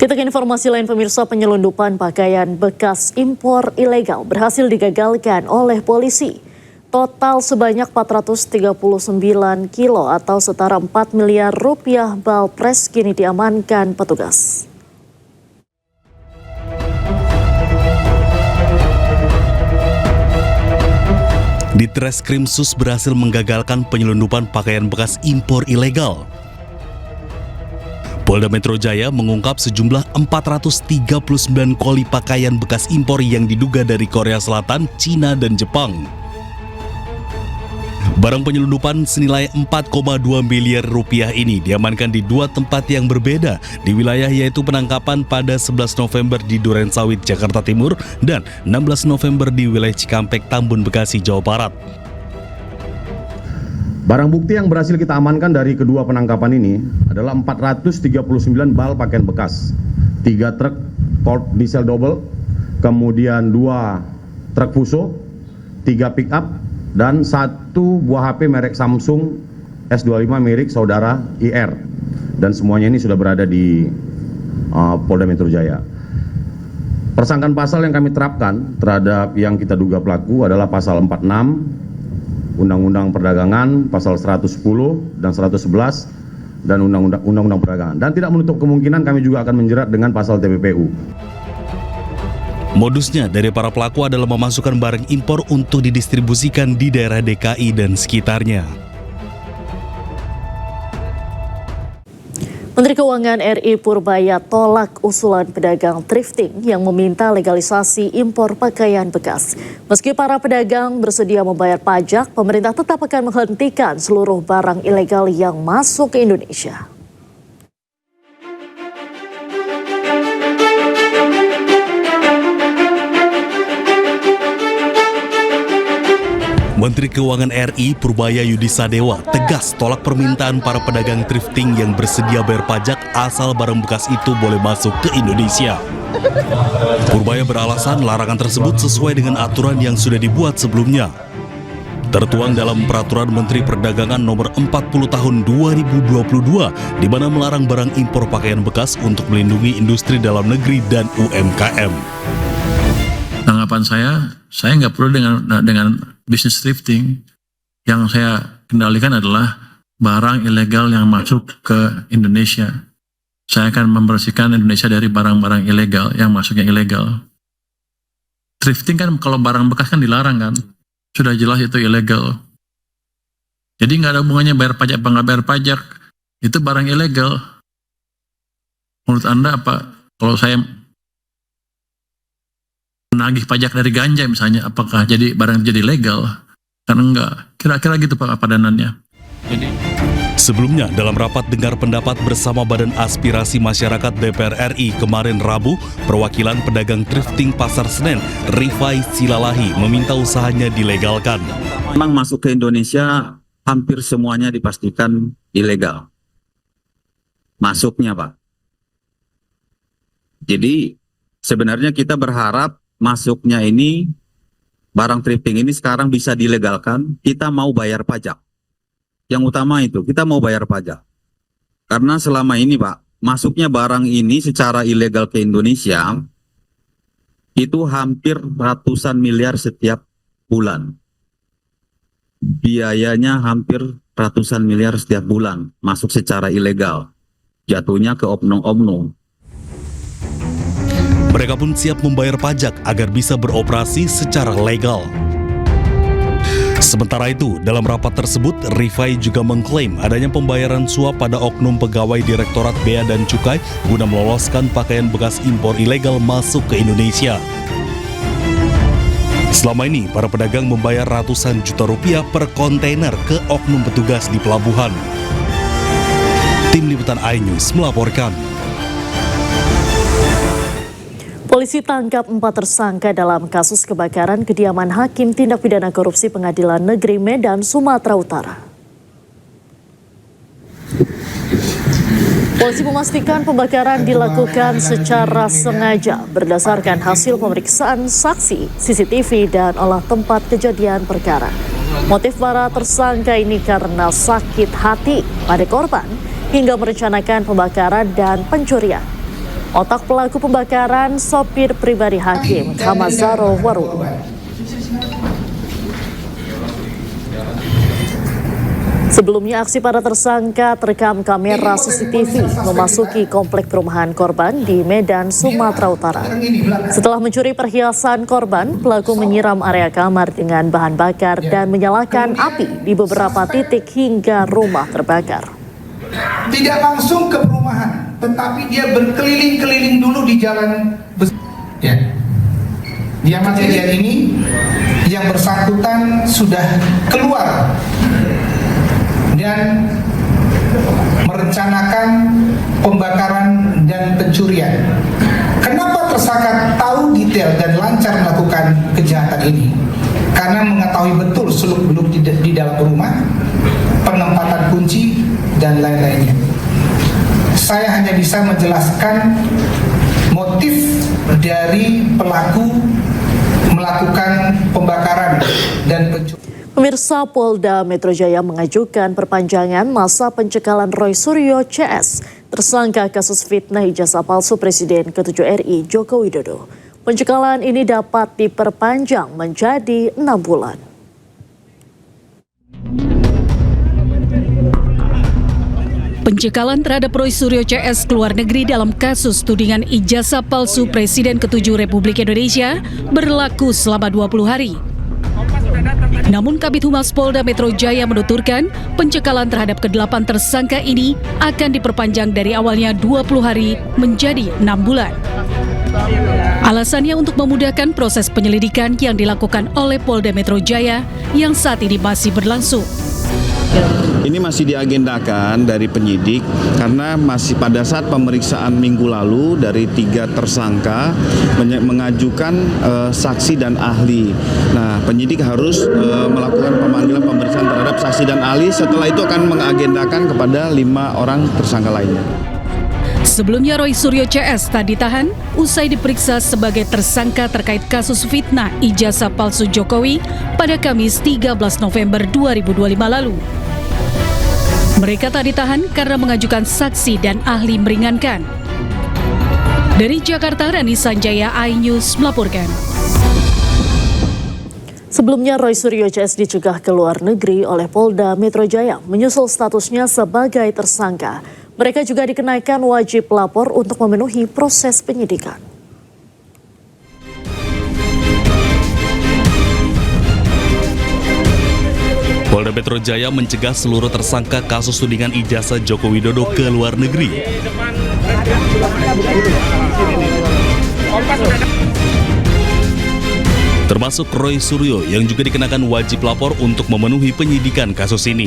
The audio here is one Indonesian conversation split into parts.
Kita ke informasi lain pemirsa, penyelundupan pakaian bekas impor ilegal berhasil digagalkan oleh polisi. Total sebanyak 439 kilo atau setara 4 miliar rupiah bal pres kini diamankan petugas. Di Treskrimsus berhasil menggagalkan penyelundupan pakaian bekas impor ilegal. Polda Metro Jaya mengungkap sejumlah 439 koli pakaian bekas impor yang diduga dari Korea Selatan, Cina, dan Jepang. Barang penyelundupan senilai 4,2 miliar rupiah ini diamankan di dua tempat yang berbeda di wilayah, yaitu penangkapan pada 11 November di Durensawit, Jakarta Timur dan 16 November di wilayah Cikampek, Tambun, Bekasi, Jawa Barat. Barang bukti yang berhasil kita amankan dari kedua penangkapan ini adalah 439 bal pakaian bekas, 3 truk Ford diesel double, kemudian 2 truk Fuso, 3 pick up, dan 1 buah HP merek Samsung S25 milik saudara IR. Dan semuanya ini sudah berada di Polda Metro Jaya. Persangkaan pasal yang kami terapkan terhadap yang kita duga pelaku adalah pasal 46 Undang-Undang Perdagangan, pasal 110 dan 111 dan Undang-Undang Perdagangan. Dan tidak menutup kemungkinan kami juga akan menjerat dengan pasal TPPU. Modusnya dari para pelaku adalah memasukkan barang impor untuk didistribusikan di daerah DKI dan sekitarnya. Menteri Keuangan RI Purbaya tolak usulan pedagang thrifting yang meminta legalisasi impor pakaian bekas. Meski para pedagang bersedia membayar pajak, pemerintah tetap akan menghentikan seluruh barang ilegal yang masuk ke Indonesia. Menteri Keuangan RI Purbaya Yudisadewa tegas tolak permintaan para pedagang thrifting yang bersedia bayar pajak asal barang bekas itu boleh masuk ke Indonesia. Purbaya beralasan larangan tersebut sesuai dengan aturan yang sudah dibuat sebelumnya. Tertuang dalam Peraturan Menteri Perdagangan Nomor 40 Tahun 2022, di mana melarang barang impor pakaian bekas untuk melindungi industri dalam negeri dan UMKM. Tanggapan saya nggak perlu dengan bisnis thrifting. Yang saya kendalikan adalah barang ilegal yang masuk ke Indonesia. Saya akan membersihkan Indonesia dari barang-barang ilegal yang masuk yang ilegal. Thrifting kan kalau barang bekas kan dilarang kan, sudah jelas itu ilegal. Jadi nggak ada hubungannya bayar pajak apa nggak bayar pajak, itu barang ilegal. Menurut Anda apa? Kalau saya menagih pajak dari ganja misalnya, apakah jadi barang jadi legal? Kan enggak. Kira-kira gitu Pak padanannya. Sebelumnya, dalam rapat dengar pendapat bersama Badan Aspirasi Masyarakat DPR RI kemarin Rabu, perwakilan pedagang thrifting Pasar Senen, Rifai Silalahi, meminta usahanya dilegalkan. Memang masuk ke Indonesia hampir semuanya dipastikan ilegal. Masuknya Pak. Jadi sebenarnya kita berharap masuknya ini, barang thrifting ini sekarang bisa dilegalkan, kita mau bayar pajak. Yang utama itu, kita mau bayar pajak. Karena selama ini Pak, masuknya barang ini secara ilegal ke Indonesia, itu hampir ratusan miliar setiap bulan. Biayanya hampir ratusan miliar setiap bulan, masuk secara ilegal. Jatuhnya ke oknum-oknum. Mereka pun siap membayar pajak agar bisa beroperasi secara legal. Sementara itu, dalam rapat tersebut, Rifai juga mengklaim adanya pembayaran suap pada oknum pegawai Direktorat Bea dan Cukai guna meloloskan pakaian bekas impor ilegal masuk ke Indonesia. Selama ini, para pedagang membayar ratusan juta rupiah per kontainer ke oknum petugas di pelabuhan. Tim Liputan iNews melaporkan. Polisi tangkap 4 tersangka dalam kasus kebakaran kediaman Hakim Tindak Pidana Korupsi Pengadilan Negeri Medan, Sumatera Utara. Polisi memastikan pembakaran dilakukan secara sengaja berdasarkan hasil pemeriksaan saksi, CCTV, dan olah tempat kejadian perkara. Motif para tersangka ini karena sakit hati pada korban hingga merencanakan pembakaran dan pencurian. Otak pelaku pembakaran sopir pribadi Hakim Hamazaro Warudu. Sebelumnya aksi para tersangka terekam kamera CCTV memasuki komplek perumahan korban di Medan, Sumatera Utara. Setelah mencuri perhiasan korban, pelaku menyiram area kamar dengan bahan bakar dan menyalakan api di beberapa titik hingga rumah terbakar. Tidak langsung ke perumahan, tetapi dia berkeliling-keliling dulu di jalan besar. Ya. Dia masih lihat ini, yang bersangkutan sudah keluar dan merencanakan pembakaran dan pencurian. Kenapa tersangka tahu detail dan lancar melakukan kejahatan ini? Karena mengetahui betul seluk-beluk di dalam rumah, penempatan kunci, dan lain-lainnya. Saya hanya bisa menjelaskan motif dari pelaku melakukan pembakaran dan pencurian. Pemirsa, Polda Metro Jaya mengajukan perpanjangan masa pencekalan Roy Suryo CS, tersangka kasus fitnah ijazah palsu Presiden ke-7 RI Joko Widodo. Pencekalan ini dapat diperpanjang menjadi 6 bulan. Pencekalan terhadap Roy Suryo CS ke luar negeri dalam kasus tudingan ijazah palsu Presiden ke-7 Republik Indonesia berlaku selama 20 hari. Namun Kabid Humas Polda Metro Jaya menuturkan pencekalan terhadap ke-8 tersangka ini akan diperpanjang dari awalnya 20 hari menjadi 6 bulan. Alasannya untuk memudahkan proses penyelidikan yang dilakukan oleh Polda Metro Jaya yang saat ini masih berlangsung. Ini masih diagendakan dari penyidik karena masih pada saat pemeriksaan minggu lalu dari 3 tersangka mengajukan saksi dan ahli. Nah, penyidik harus melakukan pemanggilan pemeriksaan terhadap saksi dan ahli. Setelah itu akan mengagendakan kepada 5 orang tersangka lainnya. Sebelumnya Roy Suryo CS tak ditahan usai diperiksa sebagai tersangka terkait kasus fitnah ijazah palsu Jokowi pada Kamis 13 November 2025 lalu. Mereka tak ditahan karena mengajukan saksi dan ahli meringankan. Dari Jakarta, Rani Sanjaya, iNews melaporkan. Sebelumnya Roy Suryo CS dicegah ke luar negeri oleh Polda Metro Jaya menyusul statusnya sebagai tersangka. Mereka juga dikenakan wajib lapor untuk memenuhi proses penyidikan. Polda Metro Jaya mencegah seluruh tersangka kasus tudingan ijazah Joko Widodo ke luar negeri. Termasuk Roy Suryo yang juga dikenakan wajib lapor untuk memenuhi penyidikan kasus ini.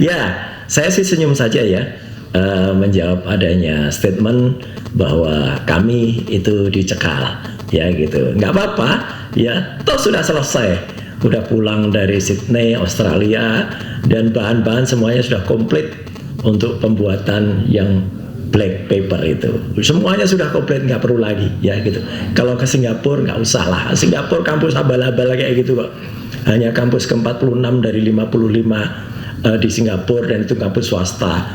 Ya, saya sih senyum saja ya menjawab adanya statement bahwa kami itu dicekal, ya gitu. Nggak apa-apa, ya, toh sudah selesai. Udah pulang dari Sydney, Australia, dan bahan-bahan semuanya sudah komplit untuk pembuatan yang black paper itu. Semuanya sudah komplit, nggak perlu lagi, ya gitu. Kalau ke Singapura nggak usah lah. Singapura kampus abal-abal kayak gitu kok. Hanya kampus ke-46 dari 55 di Singapura, dan itu kampus swasta.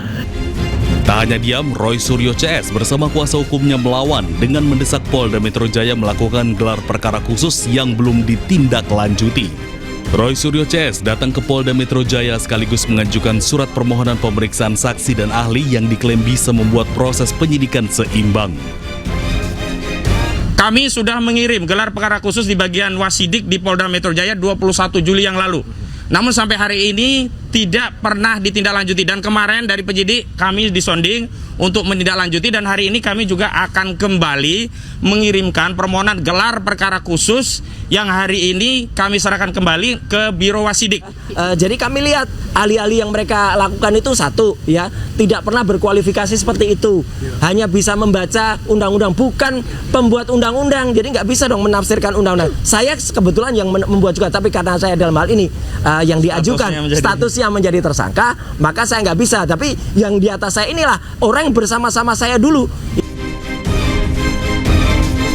Tak hanya diam, Roy Suryo CS bersama kuasa hukumnya melawan dengan mendesak Polda Metro Jaya melakukan gelar perkara khusus yang belum ditindaklanjuti. Roy Suryo CS datang ke Polda Metro Jaya sekaligus mengajukan surat permohonan pemeriksaan saksi dan ahli yang diklaim bisa membuat proses penyidikan seimbang. Kami sudah mengirim gelar perkara khusus di bagian Wasidik di Polda Metro Jaya 21 Juli yang lalu. Namun sampai hari ini tidak pernah ditindaklanjuti, dan kemarin dari penyidik kami disonding untuk menindaklanjuti, dan hari ini kami juga akan kembali mengirimkan permohonan gelar perkara khusus yang hari ini kami serahkan kembali ke Biro Wasidik. Jadi kami lihat ahli-ahli yang mereka lakukan itu satu, ya, tidak pernah berkualifikasi seperti itu, hanya bisa membaca undang-undang, bukan pembuat undang-undang, jadi nggak bisa dong menafsirkan undang-undang. Saya kebetulan yang membuat juga, tapi karena saya dalam hal ini yang diajukan statusnya menjadi tersangka, maka saya nggak bisa. Tapi yang di atas saya inilah orang yang bersama-sama saya dulu.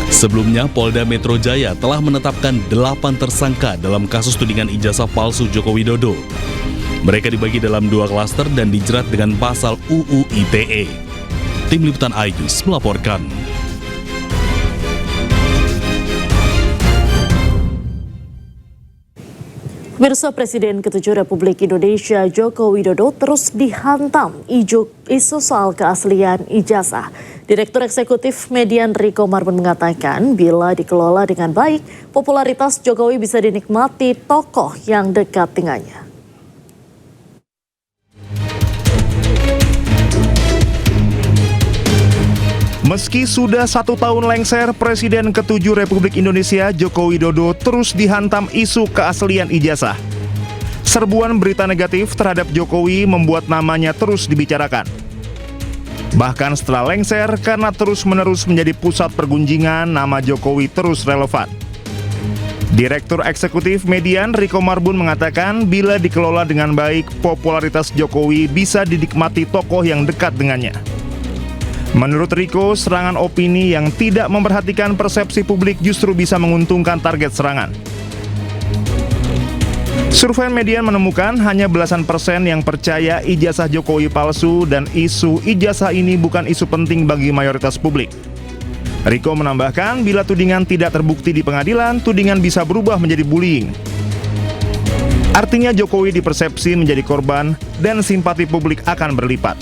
Sebelumnya, Polda Metro Jaya telah menetapkan 8 tersangka dalam kasus tudingan ijazah palsu Joko Widodo. Mereka dibagi dalam 2 klaster dan dijerat dengan pasal UU ITE. Tim Liputan iNews melaporkan. Pemirsa, Presiden ke-7 Republik Indonesia Joko Widodo terus dihantam isu soal keaslian ijazah. Direktur Eksekutif Median Riko Marbun mengatakan bila dikelola dengan baik, popularitas Jokowi bisa dinikmati tokoh yang dekat dengannya. Meski sudah 1 tahun lengser, Presiden ke-7 Republik Indonesia Joko Widodo terus dihantam isu keaslian ijazah. Serbuan berita negatif terhadap Jokowi membuat namanya terus dibicarakan. Bahkan setelah lengser, karena terus-menerus menjadi pusat pergunjingan, nama Jokowi terus relevan. Direktur Eksekutif Median Riko Marbun mengatakan bila dikelola dengan baik, popularitas Jokowi bisa dinikmati tokoh yang dekat dengannya. Menurut Riko, serangan opini yang tidak memperhatikan persepsi publik justru bisa menguntungkan target serangan. Survei Median menemukan hanya belasan persen yang percaya ijazah Jokowi palsu dan isu ijazah ini bukan isu penting bagi mayoritas publik. Riko menambahkan bila tudingan tidak terbukti di pengadilan, tudingan bisa berubah menjadi bullying. Artinya Jokowi dipersepsi menjadi korban dan simpati publik akan berlipat.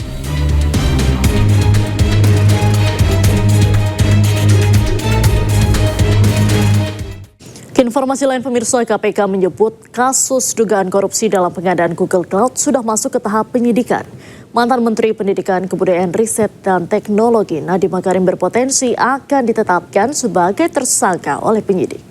Informasi lain, pemirsa, KPK menyebut kasus dugaan korupsi dalam pengadaan Google Cloud sudah masuk ke tahap penyidikan. Mantan Menteri Pendidikan, Kebudayaan, Riset, dan Teknologi Nadiem Makarim berpotensi akan ditetapkan sebagai tersangka oleh penyidik.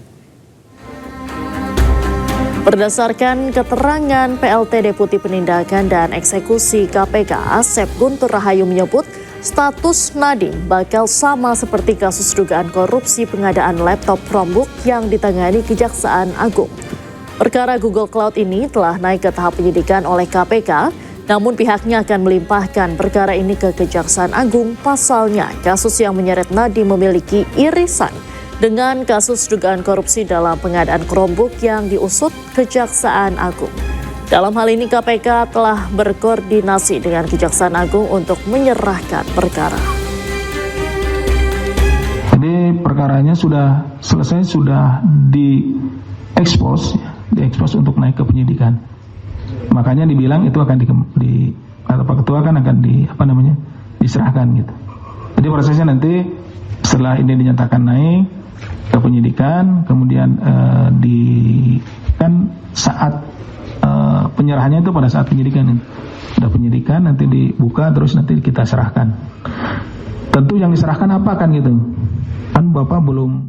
Berdasarkan keterangan PLT Deputi Penindakan dan Eksekusi KPK, Asep Guntur Rahayu menyebut status Nadiem bakal sama seperti kasus dugaan korupsi pengadaan laptop Chromebook yang ditangani Kejaksaan Agung. Perkara Google Cloud ini telah naik ke tahap penyidikan oleh KPK, namun pihaknya akan melimpahkan perkara ini ke Kejaksaan Agung. Pasalnya, kasus yang menyeret Nadiem memiliki irisan dengan kasus dugaan korupsi dalam pengadaan Chromebook yang diusut Kejaksaan Agung. Dalam hal ini KPK telah berkoordinasi dengan Kejaksaan Agung untuk menyerahkan perkara. Jadi perkaranya sudah selesai, sudah diekspos untuk naik ke penyidikan. Makanya dibilang itu akan kata Pak Ketua kan akan diserahkan gitu. Jadi prosesnya nanti setelah ini dinyatakan naik ke penyidikan, kemudian kan saat penyerahannya itu pada saat penyidikan. Sudah penyidikan, nanti dibuka, terus nanti kita serahkan. Tentu yang diserahkan apa kan gitu. Kan Bapak belum